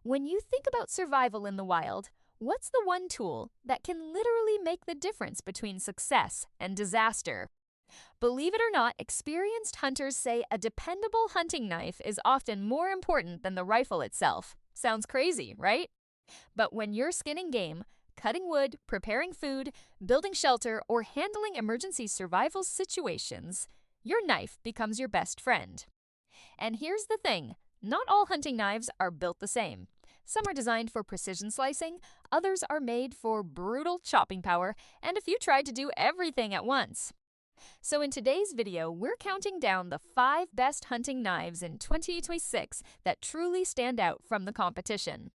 When you think about survival in the wild, what's the one tool that can literally make the difference between success and disaster? Believe it or not, experienced hunters say a dependable hunting knife is often more important than the rifle itself. Sounds crazy, right? But when you're skinning game, cutting wood, preparing food, building shelter, or handling emergency survival situations, your knife becomes your best friend. And here's the thing, not all hunting knives are built the same. Some are designed for precision slicing, others are made for brutal chopping power, and a few try to do everything at once. So in today's video, we're counting down the 5 best hunting knives in 2026 that truly stand out from the competition.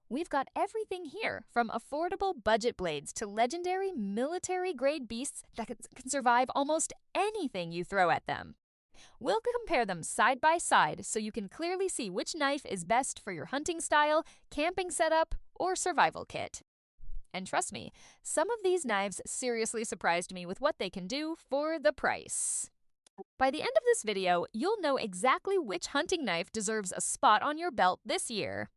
We've got everything here, from affordable budget blades to legendary military-grade beasts that can survive almost anything you throw at them. We'll compare them side by side so you can clearly see which knife is best for your hunting style, camping setup, or survival kit. And trust me, some of these knives seriously surprised me with what they can do for the price. By the end of this video, you'll know exactly which hunting knife deserves a spot on your belt this year.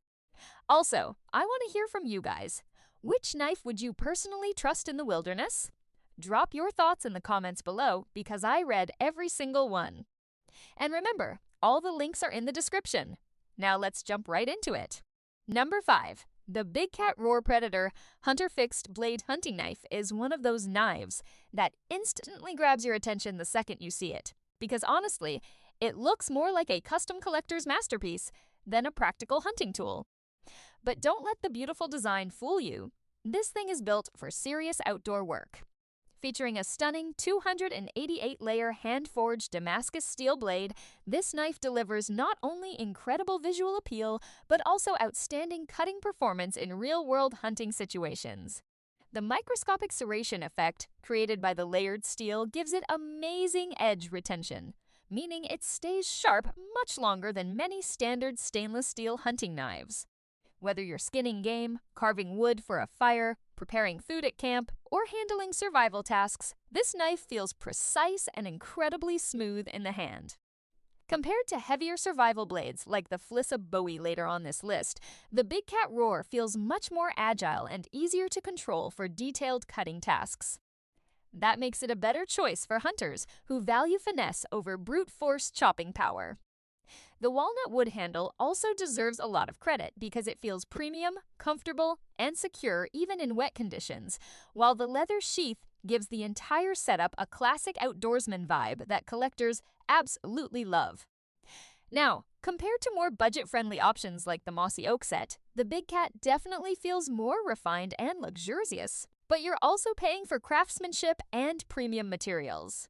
Also, I want to hear from you guys. Which knife would you personally trust in the wilderness? Drop your thoughts in the comments below because I read every single one. And remember, all the links are in the description. Now let's jump right into it. Number 5. The BigCat Roar Predator Hunter Fixed Blade Hunting Knife is one of those knives that instantly grabs your attention the second you see it. Because honestly, it looks more like a custom collector's masterpiece than a practical hunting tool. But don't let the beautiful design fool you. This thing is built for serious outdoor work. Featuring a stunning 288-layer hand-forged Damascus steel blade, this knife delivers not only incredible visual appeal, but also outstanding cutting performance in real-world hunting situations. The microscopic serration effect created by the layered steel gives it amazing edge retention, meaning it stays sharp much longer than many standard stainless steel hunting knives. Whether you're skinning game, carving wood for a fire, preparing food at camp, or handling survival tasks, this knife feels precise and incredibly smooth in the hand. Compared to heavier survival blades like the Fissa Bowie later on this list, the BigCat Roar feels much more agile and easier to control for detailed cutting tasks. That makes it a better choice for hunters who value finesse over brute force chopping power. The walnut wood handle also deserves a lot of credit because it feels premium, comfortable, and secure even in wet conditions, while the leather sheath gives the entire setup a classic outdoorsman vibe that collectors absolutely love. Now, compared to more budget-friendly options like the Mossy Oak set, the BigCat definitely feels more refined and luxurious, but you're also paying for craftsmanship and premium materials.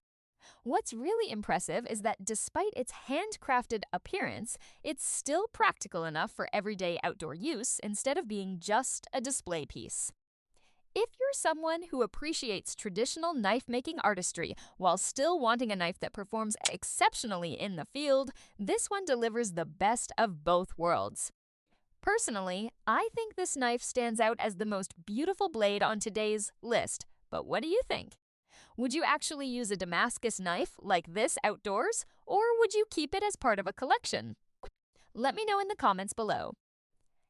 What's really impressive is that despite its handcrafted appearance, it's still practical enough for everyday outdoor use instead of being just a display piece. If you're someone who appreciates traditional knife-making artistry while still wanting a knife that performs exceptionally in the field, this one delivers the best of both worlds. Personally, I think this knife stands out as the most beautiful blade on today's list, but what do you think? Would you actually use a Damascus knife like this outdoors, or would you keep it as part of a collection? Let me know in the comments below.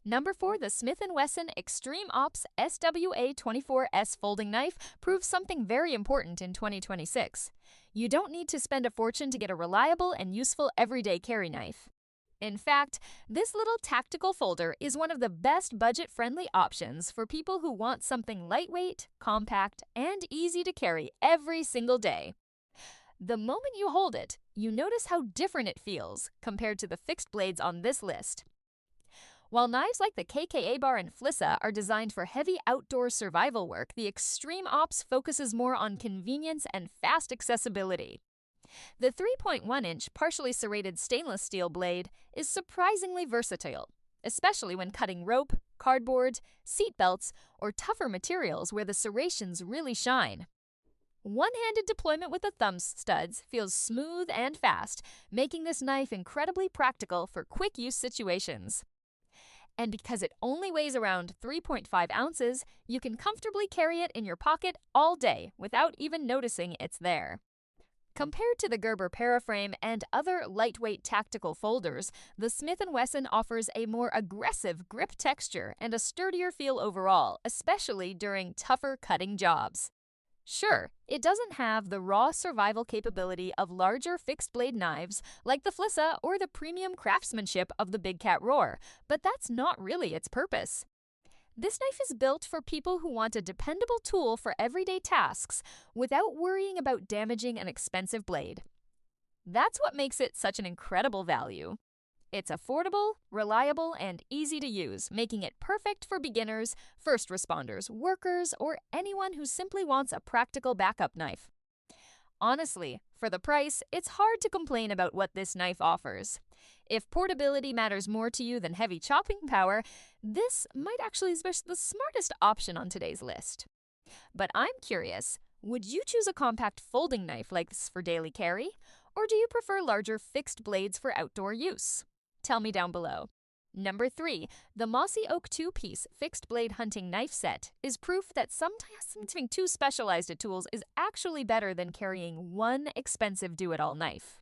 Number 4, the Smith & Wesson Extreme Ops SWA-24S folding knife proves something very important in 2026. You don't need to spend a fortune to get a reliable and useful everyday carry knife. In fact, this little tactical folder is one of the best budget-friendly options for people who want something lightweight, compact, and easy to carry every single day. The moment you hold it, you notice how different it feels compared to the fixed blades on this list. While knives like the KKA bar and Fissa are designed for heavy outdoor survival work, the Extreme Ops focuses more on convenience and fast accessibility. The 3.1-inch partially serrated stainless steel blade is surprisingly versatile, especially when cutting rope, cardboard, seat belts, or tougher materials where the serrations really shine. One-handed deployment with the thumb studs feels smooth and fast, making this knife incredibly practical for quick-use situations. And because it only weighs around 3.5 ounces, you can comfortably carry it in your pocket all day without even noticing it's there. Compared to the Gerber Paraframe and other lightweight tactical folders, the Smith & Wesson offers a more aggressive grip texture and a sturdier feel overall, especially during tougher cutting jobs. Sure, it doesn't have the raw survival capability of larger fixed-blade knives like the Fissa or the premium craftsmanship of the BigCat Roar, but that's not really its purpose. This knife is built for people who want a dependable tool for everyday tasks without worrying about damaging an expensive blade. That's what makes it such an incredible value. It's affordable, reliable, and easy to use, making it perfect for beginners, first responders, workers, or anyone who simply wants a practical backup knife. Honestly, for the price, it's hard to complain about what this knife offers. If portability matters more to you than heavy chopping power, this might actually be the smartest option on today's list. But I'm curious, would you choose a compact folding knife like this for daily carry, or do you prefer larger fixed blades for outdoor use? Tell me down below. Number 3, the Mossy Oak 2-piece fixed-blade hunting knife set is proof that sometimes having 2 specialized tools is actually better than carrying one expensive do-it-all knife.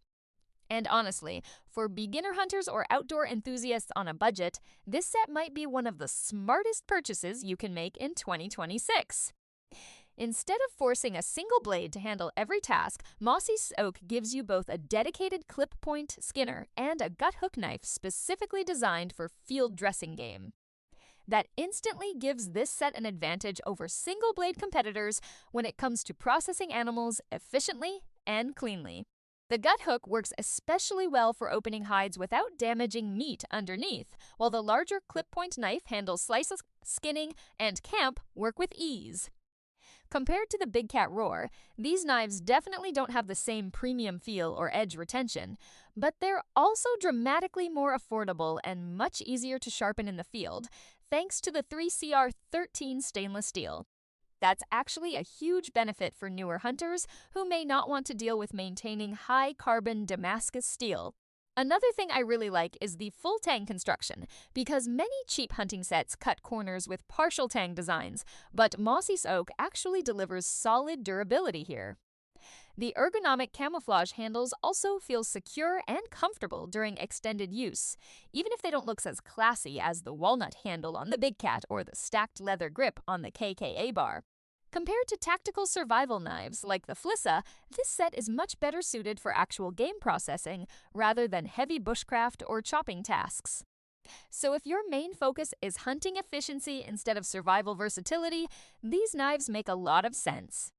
And honestly, for beginner hunters or outdoor enthusiasts on a budget, this set might be one of the smartest purchases you can make in 2026. Instead of forcing a single blade to handle every task, Mossy Oak gives you both a dedicated clip-point skinner and a gut hook knife specifically designed for field dressing game. That instantly gives this set an advantage over single-blade competitors when it comes to processing animals efficiently and cleanly. The gut hook works especially well for opening hides without damaging meat underneath, while the larger clip-point knife handles slices, skinning, and camp work with ease. Compared to the BigCat Roar, these knives definitely don't have the same premium feel or edge retention, but they're also dramatically more affordable and much easier to sharpen in the field, thanks to the 3CR13 stainless steel. That's actually a huge benefit for newer hunters who may not want to deal with maintaining high-carbon Damascus steel. Another thing I really like is the full Tang construction, because many cheap hunting sets cut corners with partial Tang designs, but Mossy Oak actually delivers solid durability here. The ergonomic camouflage handles also feel secure and comfortable during extended use, even if they don't look as classy as the walnut handle on the BigCat or the stacked leather grip on the KKA bar. Compared to tactical survival knives like the Fissa, this set is much better suited for actual game processing rather than heavy bushcraft or chopping tasks. So if your main focus is hunting efficiency instead of survival versatility, these knives make a lot of sense.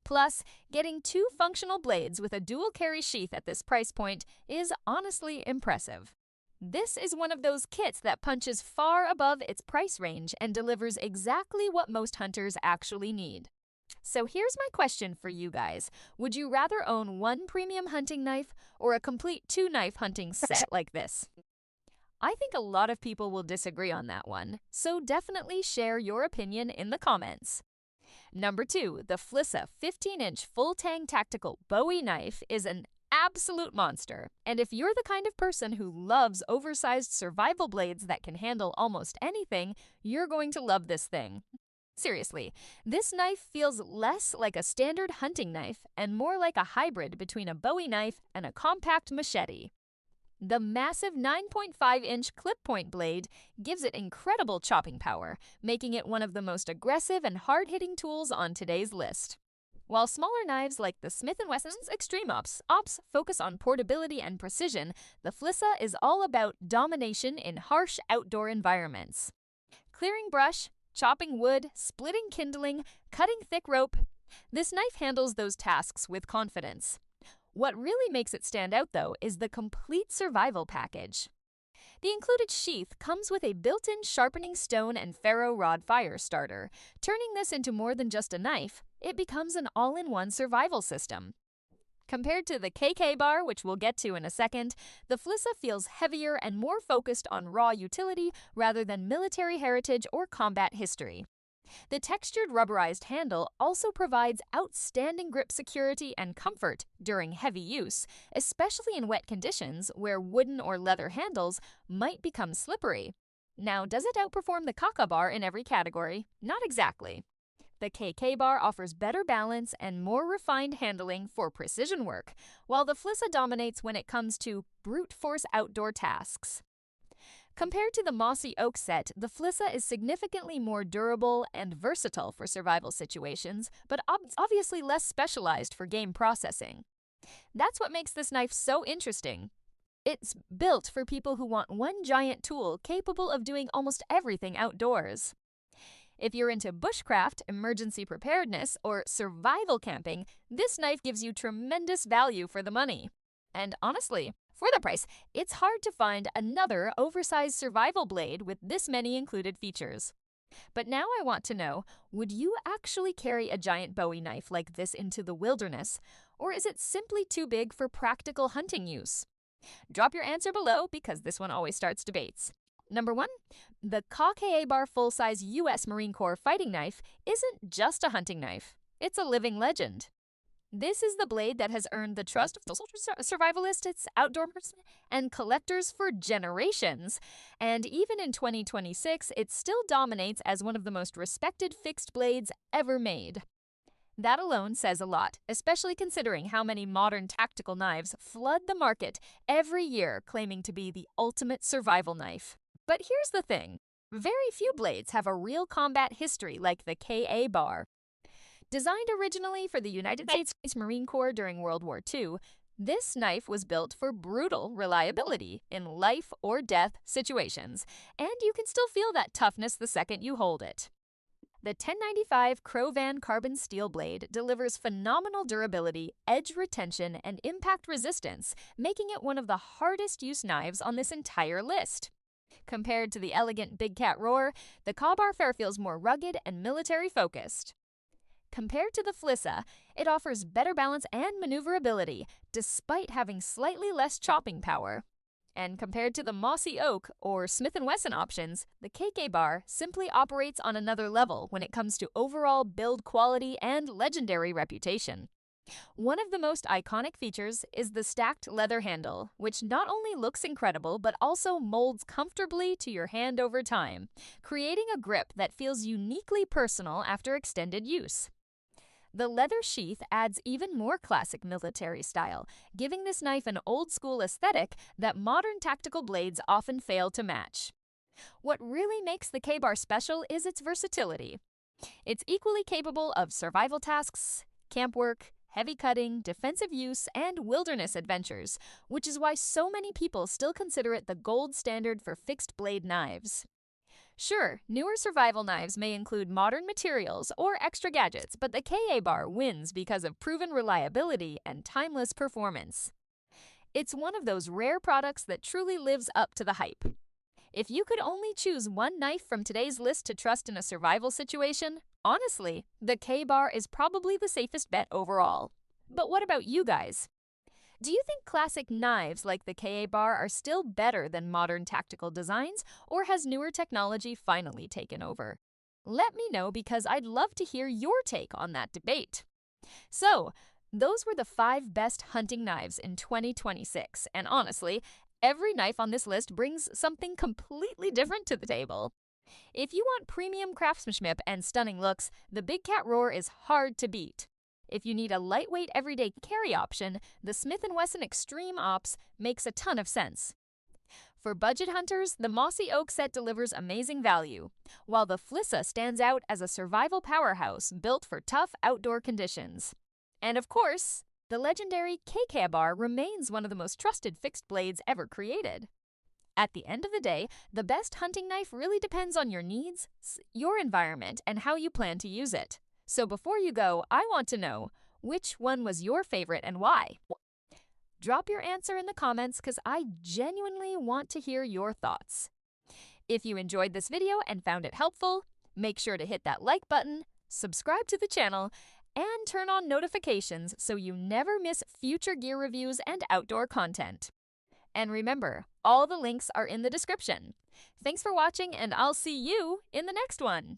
Plus, getting 2 functional blades with a dual carry sheath at this price point is honestly impressive. This is one of those kits that punches far above its price range and delivers exactly what most hunters actually need. So here's my question for you guys. Would you rather own one premium hunting knife or a complete 2-knife hunting set like this? I think a lot of people will disagree on that one, so definitely share your opinion in the comments. Number 2, the Fissa 15-inch full Tang tactical Bowie knife is an absolute monster. And if you're the kind of person who loves oversized survival blades that can handle almost anything, you're going to love this thing. Seriously, this knife feels less like a standard hunting knife and more like a hybrid between a Bowie knife and a compact machete. The massive 9.5-inch clip-point blade gives it incredible chopping power, making it one of the most aggressive and hard-hitting tools on today's list. While smaller knives like the Smith & Wesson's Extreme Ops focus on portability and precision, the Fissa is all about domination in harsh outdoor environments. Clearing brush, chopping wood, splitting kindling, cutting thick rope, this knife handles those tasks with confidence. What really makes it stand out, though, is the complete survival package. The included sheath comes with a built-in sharpening stone and ferro rod fire starter. Turning this into more than just a knife, it becomes an all-in-one survival system. Compared to the KK bar, which we'll get to in a second, the Fissa feels heavier and more focused on raw utility rather than military heritage or combat history. The textured rubberized handle also provides outstanding grip security and comfort during heavy use, especially in wet conditions where wooden or leather handles might become slippery. Now, does it outperform the KK bar in every category? Not exactly. The KK bar offers better balance and more refined handling for precision work, while the Fissa dominates when it comes to brute force outdoor tasks. Compared to the Mossy Oak set, the Fissa is significantly more durable and versatile for survival situations, but obviously less specialized for game processing. That's what makes this knife so interesting. It's built for people who want one giant tool capable of doing almost everything outdoors. If you're into bushcraft, emergency preparedness, or survival camping, this knife gives you tremendous value for the money. And honestly, for the price, it's hard to find another oversized survival blade with this many included features. But now I want to know, would you actually carry a giant Bowie knife like this into the wilderness, or is it simply too big for practical hunting use? Drop your answer below because this one always starts debates. Number 1, the KK bar full-size US Marine Corps fighting knife isn't just a hunting knife. It's a living legend. This is the blade that has earned the trust of survivalists, outdoorsmen, and collectors for generations. And even in 2026, it still dominates as one of the most respected fixed blades ever made. That alone says a lot, especially considering how many modern tactical knives flood the market every year claiming to be the ultimate survival knife. But here's the thing, very few blades have a real combat history like the KA bar. Designed originally for the United States Marine Corps during World War II, this knife was built for brutal reliability in life or death situations, and you can still feel that toughness the second you hold it. The 1095 Crowvan carbon steel blade delivers phenomenal durability, edge retention, and impact resistance, making it one of the hardest-use knives on this entire list. Compared to the elegant BigCat Roar, the Ka-Bar feels more rugged and military-focused. Compared to the Fissa, it offers better balance and maneuverability, despite having slightly less chopping power. And compared to the Mossy Oak or Smith & Wesson options, the KK bar simply operates on another level when it comes to overall build quality and legendary reputation. One of the most iconic features is the stacked leather handle, which not only looks incredible but also molds comfortably to your hand over time, creating a grip that feels uniquely personal after extended use. The leather sheath adds even more classic military style, giving this knife an old-school aesthetic that modern tactical blades often fail to match. What really makes the Ka-Bar special is its versatility. It's equally capable of survival tasks, camp work, heavy cutting, defensive use, and wilderness adventures, which is why so many people still consider it the gold standard for fixed-blade knives. Sure, newer survival knives may include modern materials or extra gadgets, but the KA bar wins because of proven reliability and timeless performance. It's one of those rare products that truly lives up to the hype. If you could only choose one knife from today's list to trust in a survival situation, honestly, the Ka-Bar is probably the safest bet overall. But what about you guys? Do you think classic knives like the Ka-Bar are still better than modern tactical designs, or has newer technology finally taken over? Let me know because I'd love to hear your take on that debate. So, those were the 5 best hunting knives in 2026, and honestly, every knife on this list brings something completely different to the table. If you want premium craftsmanship and stunning looks, the BigCat Roar is hard to beat. If you need a lightweight everyday carry option, the Smith & Wesson Extreme Ops makes a ton of sense. For budget hunters, the Mossy Oak set delivers amazing value, while the Fissa stands out as a survival powerhouse built for tough outdoor conditions. And of course, the legendary KK bar remains one of the most trusted fixed blades ever created. At the end of the day, the best hunting knife really depends on your needs, your environment, and how you plan to use it. So before you go, I want to know, which one was your favorite and why? Drop your answer in the comments because I genuinely want to hear your thoughts. If you enjoyed this video and found it helpful, make sure to hit that like button, subscribe to the channel, and turn on notifications so you never miss future gear reviews and outdoor content. And remember, all the links are in the description. Thanks for watching, and I'll see you in the next one.